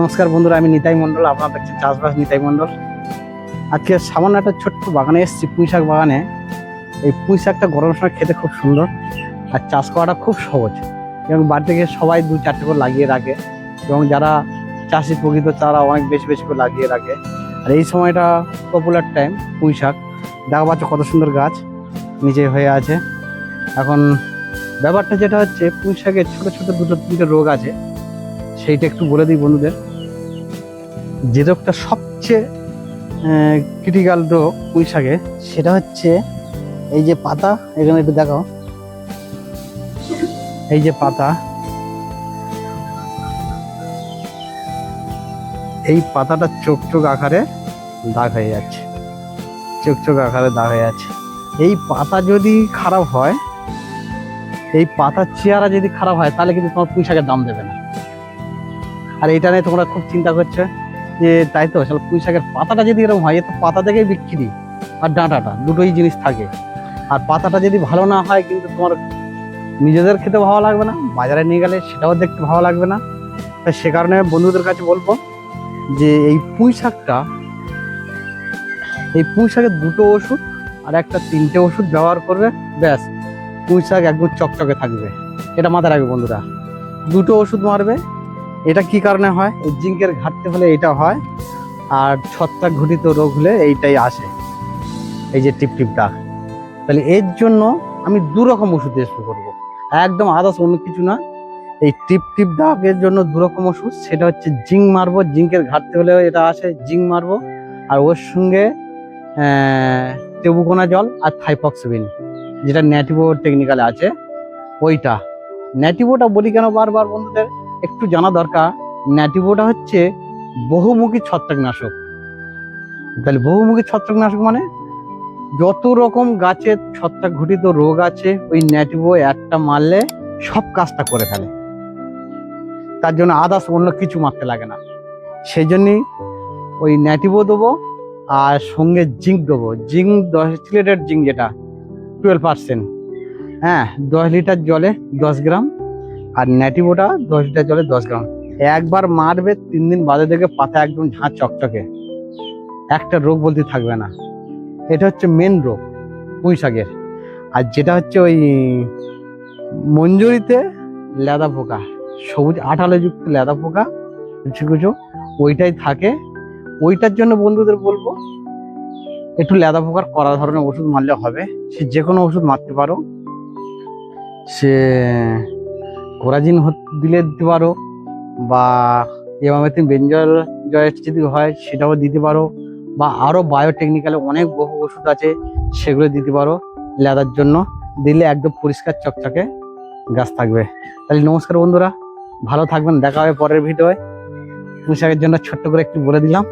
নমস্কার বন্ধুরা, আমি নিতাই মণ্ডল। আপনারা দেখছেন চাষবাস নিতাই মণ্ডল। আজকে সামান্য একটা ছোট্ট বাগানে এসেছি, পুঁই শাক বাগানে। এই পুঁই শাকটা গরমের সময় খেতে খুব সুন্দর আর চাষ করাটা খুব সহজ, এবং বাড়িতে গিয়ে সবাই 2-4টে করে লাগিয়ে রাখে, এবং যারা চাষি প্রকৃত তারা অনেক বেশি বেশি করে লাগিয়ে রাখে। আর এই সময়টা পপুলার টাইম পুঁই শাক। দেখা পাচ্ছ কত সুন্দর গাছ নিচে হয়ে আছে। এখন ব্যাপারটা যেটা হচ্ছে, পুঁই শাকের ছোটো ছোটো 2-3টে রোগ আছে, সেইটা একটু বলে দিই বন্ধুদের। যে রোগটা সবচেয়ে ক্রিটিক্যাল রোগ পুঁই শাকে, সেটা হচ্ছে এই যে পাতা, এখানে একটু দেখাও, এই যে পাতা, এই পাতাটা চোখ চোখ আকারে দাগ হয়ে যাচ্ছে, চোখ চোখ আকারে দাগ হয়ে যাচ্ছে। এই পাতা যদি খারাপ হয়, এই পাতার চেহারা যদি খারাপ হয়, তাহলে কিন্তু তোমার পুঁই শাকের দাম দেবে না। আর এইটা নিয়ে তোমরা খুব চিন্তা করছো যে তাই তো, আসলে পুঁই শাকের পাতাটা যদি এরকম হয়, তো পাতা থেকেই বিক্রি আর ডাঁটাটা দুটোই জিনিস থাকে। আর পাতাটা যদি ভালো না হয়, কিন্তু তোমার নিজেদের খেতে ভালো লাগবে না, বাজারে নিয়ে গেলে সেটাও দেখতে ভালো লাগবে না। তাই সে কারণে বন্ধুদের কাছে বলবো যে এই পুঁই শাকটা, এই পুঁই শাকের 2টো ওষুধ আর একটা 3টে ওষুধ ব্যবহার করবে, ব্যাস পুঁই শাক একদম চকচকে থাকবে। এটা মাথায় রাখবে বন্ধুরা, 2টো ওষুধ মারবে। এটা কি কারণে হয়? এই জিঙ্কের ঘাটতি হলে এটা হয়, আর ছত্রাক ঘটিত রোগ হলে এইটাই আসে, এই যে টিপ টিপ দাগ। তাহলে এর জন্য আমি 2 রকম ওষুধ স্প্রে করবো, একদম আদার্স অন্য কিছু না। এই টিপ টিপ দাগের জন্য 2 রকম ওষুধ, সেটা হচ্ছে জিঙ্ক মারবো, জিঙ্কের ঘাটতি হলে এটা আসে, জিঙ্ক মারবো। আর ওর সঙ্গে টেবুকোনা জল আর থাইফক্সিবিন, যেটা ন্যাটিভো টেকনিক্যালে আছে ওইটা। ন্যাটিভোটা বলি কেন বারবার বন্ধুদের, একটু জানা দরকার। ন্যাটিভোটা হচ্ছে বহুমুখী ছত্রাকনাশক। তাহলে বহুমুখী ছত্রাকনাশক মানে যত রকম গাছের ছত্রাক ঘটিত রোগ আছে, ওই ন্যাটিভো একটা মারলে সব কাজটা করে ফেলে। তার জন্য আদার্স অন্য কিছু মারতে লাগে না। সেই জন্যই ওই ন্যাটিভো দেবো, আর সঙ্গে জিঙ্ক দেবো। জিঙ্ক 10 সিলেটেড জিঙ্ক, যেটা 12%, হ্যাঁ, 10 লিটার জলে 10 গ্রাম, আর ন্যাটিভোটা 10 লিটার জলে 10 গ্রাম। একবার মারবে, 3 দিন বাদে দেখে পাতা একদম ঝাঁ চকচকে, একটা রোগ বলতে থাকবে না। এটা হচ্ছে মেন রোগ পুঁই শাকের। আর যেটা হচ্ছে ওই মঞ্জুরিতে লেদা পোকা, সবুজ আঠালোযুক্ত লেদা পোকা কিছু কিছু ওইটাই থাকে। ওইটার জন্য বন্ধুদের বলবো একটু লেদা পোকার কড়া ধরনের ওষুধ মারলে হবে। সে যে কোনো ওষুধ মারতে পারো, সে কোরাজিন দিলে দিতে পারো, বা এমামেথিন বেঞ্জল জয়েট যদি হয় সেটাও দিতে পারো, বা আরও বায়োটেকনিক্যালে অনেক বহু ওষুধ আছে, সেগুলো দিতে পারো। লেদার জন্য দিলে একদম পরিষ্কার চকচকে গাছ থাকবে। তাহলে নমস্কার বন্ধুরা, ভালো থাকবেন, দেখা হবে পরের ভিডিওয়। পুঁই শাকের জন্য ছোট্ট করে একটু বলে দিলাম।